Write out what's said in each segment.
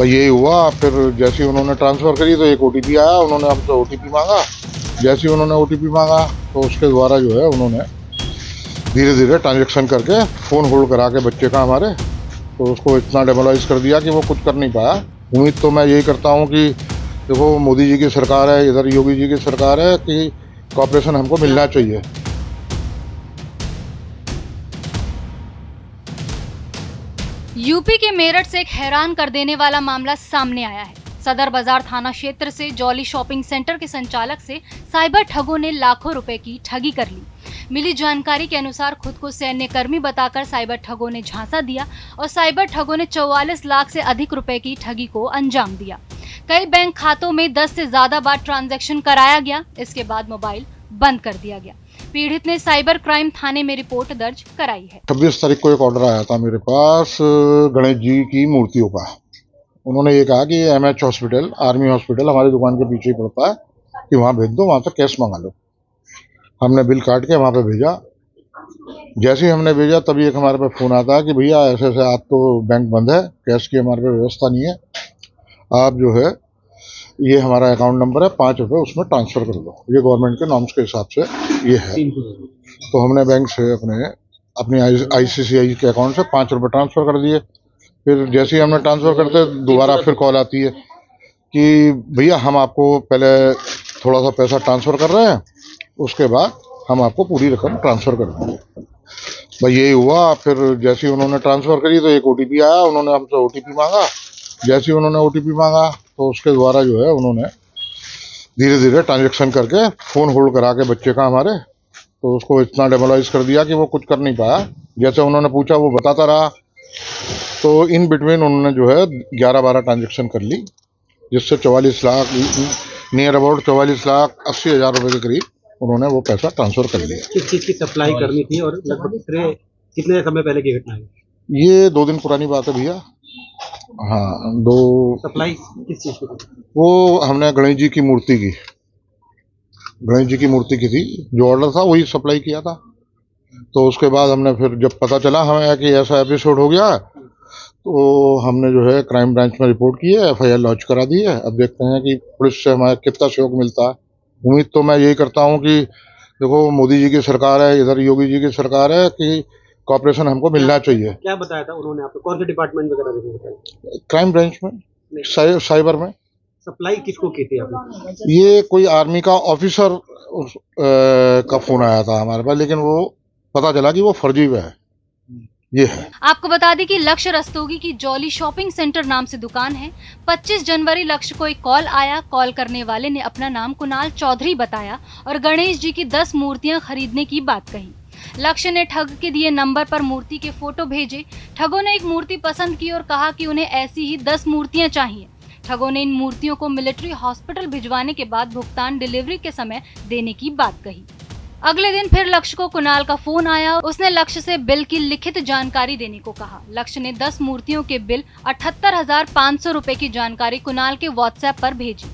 भाई यही हुआ। फिर जैसे ही उन्होंने ट्रांसफ़र करी तो एक ओटीपी आया, उन्होंने हमसे ओटीपी मांगा। जैसे ही उन्होंने ओटीपी मांगा तो उसके द्वारा जो है उन्होंने धीरे धीरे ट्रांजेक्शन करके फ़ोन होल्ड करा के बच्चे का हमारे, तो उसको इतना डेमोलाइज कर दिया कि वो कुछ कर नहीं पाया। उम्मीद तो मैं यही करता हूँ कि देखो मोदी जी की सरकार है, इधर योगी जी की सरकार है, कि कॉपरेशन हमको मिलना चाहिए। यूपी के मेरठ से एक हैरान कर देने वाला मामला सामने आया है। सदर बाजार थाना क्षेत्र से जॉली शॉपिंग सेंटर के संचालक से साइबर ठगों ने लाखों रुपए की ठगी कर ली। मिली जानकारी के अनुसार खुद को सैन्य कर्मी बताकर साइबर ठगों ने झांसा दिया और साइबर ठगों ने 44 लाख से अधिक रुपए की ठगी को अंजाम दिया। कई बैंक खातों में 10 से ज्यादा बार ट्रांजैक्शन कराया गया। इसके बाद मोबाइल बंद कर दिया गया। पीड़ित ने साइबर क्राइम थाने में रिपोर्ट दर्ज कराई है। 26 तारीख को एक ऑर्डर आया था मेरे पास गणेश जी की मूर्तियों का। उन्होंने ये कहा कि एमएच हॉस्पिटल, आर्मी हॉस्पिटल हमारी दुकान के पीछे ही पड़ता है, कि वहाँ भेज दो, वहाँ से कैश मंगा लो। हमने बिल काट के वहाँ पे भेजा। जैसे ही हमने भेजा तभी एक हमारे पे फ़ोन आता है कि भैया ऐसे ऐसे आज तो बैंक बंद है, कैश की हमारे पे व्यवस्था नहीं है, आप जो है ये हमारा अकाउंट नंबर है, 5 रुपये उसमें ट्रांसफ़र कर दो। ये गवर्नमेंट के नॉर्म्स के हिसाब से ये है। तो हमने बैंक से अपने आईसीआईसीआई के अकाउंट से 5 रुपये ट्रांसफ़र कर दिए। फिर जैसे ही हमने ट्रांसफ़र करते दोबारा फिर कॉल आती है कि भैया हम आपको पहले थोड़ा सा पैसा ट्रांसफ़र कर रहे हैं, उसके बाद हम आपको पूरी रकम ट्रांसफ़र कर देंगे। भाई यही हुआ। फिर जैसे ही उन्होंने ट्रांसफ़र करी तो एक ओटीपी आया, उन्होंने हमसे ओटीपी मांगा। जैसे ही उन्होंने ओटीपी मांगा तो उसके द्वारा जो है उन्होंने धीरे धीरे ट्रांजेक्शन करके फ़ोन होल्ड करा के बच्चे का हमारे, तो उसको इतना डेमोलाइज कर दिया कि वो कुछ कर नहीं पाया। जैसे उन्होंने पूछा वो बताता रहा। तो इन बिटवीन उन्होंने जो है 11-12 ट्रांजेक्शन कर ली, जिससे 44 लाख, नियर अबाउट 44 लाख 80 हज़ार रुपये के करीब उन्होंने वो पैसा ट्रांसफ़र कर लिया। किस चीज़ की सप्लाई करनी थी और लगभग कितने समय पहले की घटना है? ये 2 दिन पुरानी बात है भैया। हाँ, 2 सप्लाई किस चीज़ की थी? वो हमने गणेश जी की मूर्ति की, गणेश जी की मूर्ति की थी। जो ऑर्डर था वही सप्लाई किया था। तो उसके बाद हमने फिर जब पता चला हमें कि ऐसा एपिसोड हो गया, तो हमने जो है क्राइम ब्रांच में रिपोर्ट की है, एफआईआर लॉन्च करा दी है। अब देखते हैं कि पुलिस से हमें कितना सहयोग मिलता है। उम्मीद तो मैं यही करता हूँ कि देखो मोदी जी की सरकार है, इधर योगी जी की सरकार है, कि कॉपरेशन हमको मिलना चाहिए। क्या बताया था उन्होंने आपको? कौन से डिपार्टमेंट वगैरह में बताया? क्राइम ब्रांच में, साइबर में। सप्लाई किसको की थी आपने? ये कोई आर्मी का ऑफिसर का फोन आया था हमारे पास, लेकिन वो पता चला कि वो फर्जी है। ये है। आपको बता दें कि लक्ष्य रस्तोगी की जॉली शॉपिंग सेंटर नाम से दुकान है। 25 जनवरी लक्ष्य को एक कॉल आया। कॉल करने वाले ने अपना नाम कुणाल चौधरी बताया और गणेश जी की 10 मूर्तियां खरीदने की बात कही। लक्ष्य ने ठग के दिए नंबर पर मूर्ति के फोटो भेजे। ठगों ने एक मूर्ति पसंद की और कहा कि उन्हें ऐसी ही 10 मूर्तियां चाहिए। ठगों ने इन मूर्तियों को मिलिट्री हॉस्पिटल भिजवाने के बाद भुगतान डिलीवरी के समय देने की बात कही। अगले दिन फिर लक्ष्य को कुणाल का फोन आया। उसने लक्ष्य से बिल की लिखित जानकारी देने को कहा। लक्ष्य ने 10 मूर्तियों के बिल 78,500 रुपए की जानकारी कुणाल के व्हाट्सएप पर भेजी।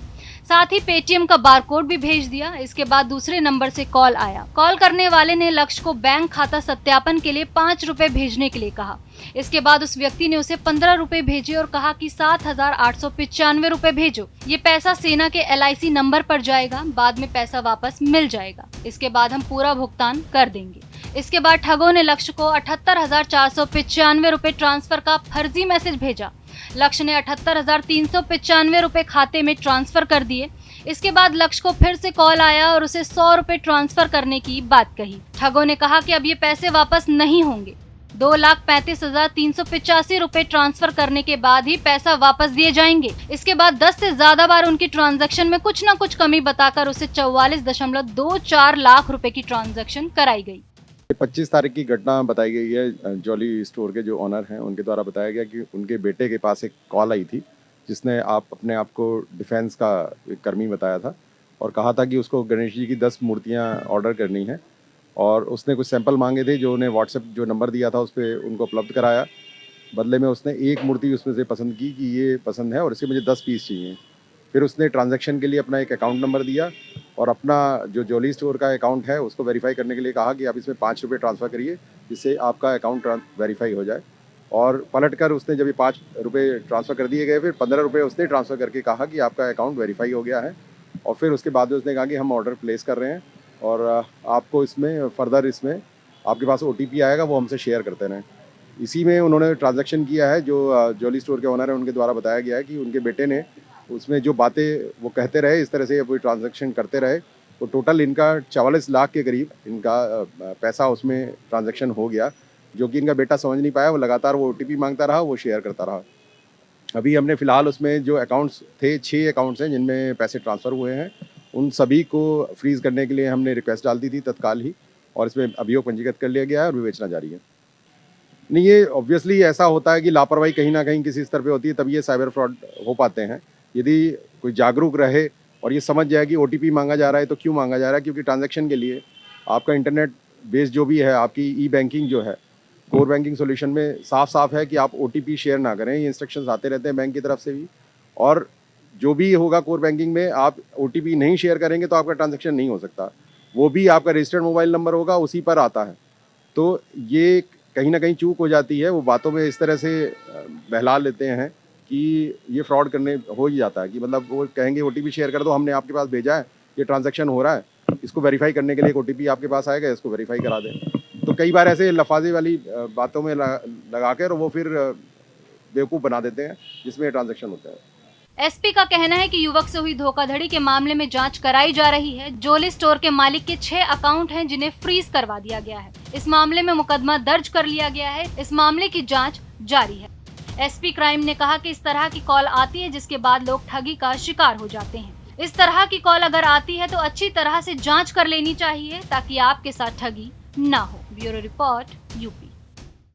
साथ ही पेटीएम का बारकोड भी भेज दिया। इसके बाद दूसरे नंबर से कॉल आया। कॉल करने वाले ने लक्ष्य को बैंक खाता सत्यापन के लिए 5 रुपए भेजने के लिए कहा। इसके बाद उस व्यक्ति ने उसे 15 रुपए भेजे और कहा कि 7,895 रुपए भेजो। ये पैसा सेना के LIC नंबर पर जाएगा, बाद में पैसा वापस मिल जाएगा। इसके बाद हम पूरा भुगतान कर देंगे। इसके बाद ठगों ने लक्ष्य को 78,495 रुपए ट्रांसफर का फर्जी मैसेज भेजा। लक्ष्य ने 78,395 रुपए खाते में ट्रांसफर कर दिए। इसके बाद लक्ष्य को फिर से कॉल आया और उसे 100 रुपए ट्रांसफर करने की बात कही। ठगों ने कहा कि अब ये पैसे वापस नहीं होंगे। 2,35,385 रुपए ट्रांसफर करने के बाद ही पैसा वापस दिए जाएंगे। इसके बाद 10 से ज्यादा बार उनकी ट्रांजैक्शन में कुछ न कुछ कमी बताकर उसे 44.24 लाख रुपए की ट्रांजैक्शन कराई गई। 25 तारीख की घटना बताई गई है। जॉली स्टोर के जो ऑनर हैं उनके द्वारा बताया गया कि उनके बेटे के पास एक कॉल आई थी, जिसने अपने आप को डिफेंस का एक कर्मी बताया था और कहा था कि उसको गणेश जी की 10 मूर्तियां ऑर्डर करनी है और उसने कुछ सैंपल मांगे थे जो उन्हें व्हाट्सएप जो नंबर दिया था उस पर उनको उपलब्ध कराया। बदले में उसने एक मूर्ति उसमें से पसंद की कि ये पसंद है और इससे मुझे 10 पीस चाहिए। फिर उसने ट्रांजैक्शन के लिए अपना एक अकाउंट नंबर दिया और अपना जो जॉली स्टोर का अकाउंट है उसको वेरीफाई करने के लिए कहा कि आप इसमें 5 रुपये ट्रांसफ़र करिए, जिससे आपका अकाउंट वेरीफाई हो जाए। और पलटकर उसने जब ये 5 रुपये ट्रांसफ़र कर दिए गए, फिर 15 रुपये उसने ट्रांसफ़र करके कहा कि आपका अकाउंट वेरीफाई हो गया है। और फिर उसके बाद उसने कहा कि हम ऑर्डर प्लेस कर रहे हैं और आपको इसमें फर्दर इसमें आपके पास OTP आएगा, वो हमसे शेयर करते रहें। इसी में उन्होंने ट्रांजैक्शन किया है। जो ज्वेलरी स्टोर के ओनर हैं उनके द्वारा बताया गया है कि उनके बेटे ने उसमें जो बातें वो कहते रहे, इस तरह से वो ट्रांजैक्शन करते रहे, तो टोटल इनका 44 लाख के करीब इनका पैसा उसमें ट्रांजैक्शन हो गया, जो कि इनका बेटा समझ नहीं पाया। वो लगातार वो OTP मांगता रहा, वो शेयर करता रहा। अभी हमने फ़िलहाल उसमें जो अकाउंट्स थे, 6 अकाउंट्स हैं जिनमें पैसे ट्रांसफ़र हुए हैं, उन सभी को फ्रीज़ करने के लिए हमने रिक्वेस्ट डाल दी थी तत्काल ही, और इसमें अभियोग पंजीकृत कर लिया गया है और विवेचना जारी है। नहीं, ये ऑब्वियसली ऐसा होता है कि लापरवाही कहीं ना कहीं किसी स्तर पे होती है, तभी ये साइबर फ्रॉड हो पाते हैं। यदि कोई जागरूक रहे और ये समझ जाए कि OTP मांगा जा रहा है, तो क्यों मांगा जा रहा है, क्योंकि ट्रांजैक्शन के लिए आपका इंटरनेट बेस्ड जो भी है, आपकी ई-बैंकिंग जो है, कोर बैंकिंग सॉल्यूशन में साफ है कि आप OTP शेयर ना करें। ये इंस्ट्रक्शंस आते रहते हैं बैंक की तरफ से भी, और जो भी होगा कोर बैंकिंग में, आप OTP नहीं शेयर करेंगे तो आपका ट्रांजैक्शन नहीं हो सकता। वो भी आपका रजिस्टर्ड मोबाइल नंबर होगा, उसी पर आता है। तो ये कहीं ना कहीं चूक हो जाती है, वो बातों में इस तरह से बहला लेते हैं कि ये फ्रॉड करने हो ही जाता है कि मतलब वो कहेंगे OTP शेयर कर दो, हमने आपके पास भेजा है, ये ट्रांजैक्शन हो रहा है, इसको वेरीफाई करने के लिए एक OTP आपके पास आएगा, इसको वेरीफाई करा दें। तो कई बार ऐसे लफाजी वाली बातों में लगा कर वो फिर बेवकूफ़ बना देते हैं, जिसमें ट्रांजैक्शन होता है। एसपी का कहना है कि युवक से हुई धोखाधड़ी के मामले में जांच कराई जा रही है। ज्वेलरी स्टोर के मालिक के 6 अकाउंट हैं जिन्हें फ्रीज करवा दिया गया है। इस मामले में मुकदमा दर्ज कर लिया गया है। इस मामले की जांच जारी है। एसपी क्राइम ने कहा कि इस तरह की कॉल आती है जिसके बाद लोग ठगी का शिकार हो जाते हैं। इस तरह की कॉल अगर आती है तो अच्छी तरह से जांच कर लेनी चाहिए ताकि आपके साथ ठगी ना हो। Bureau report, UP.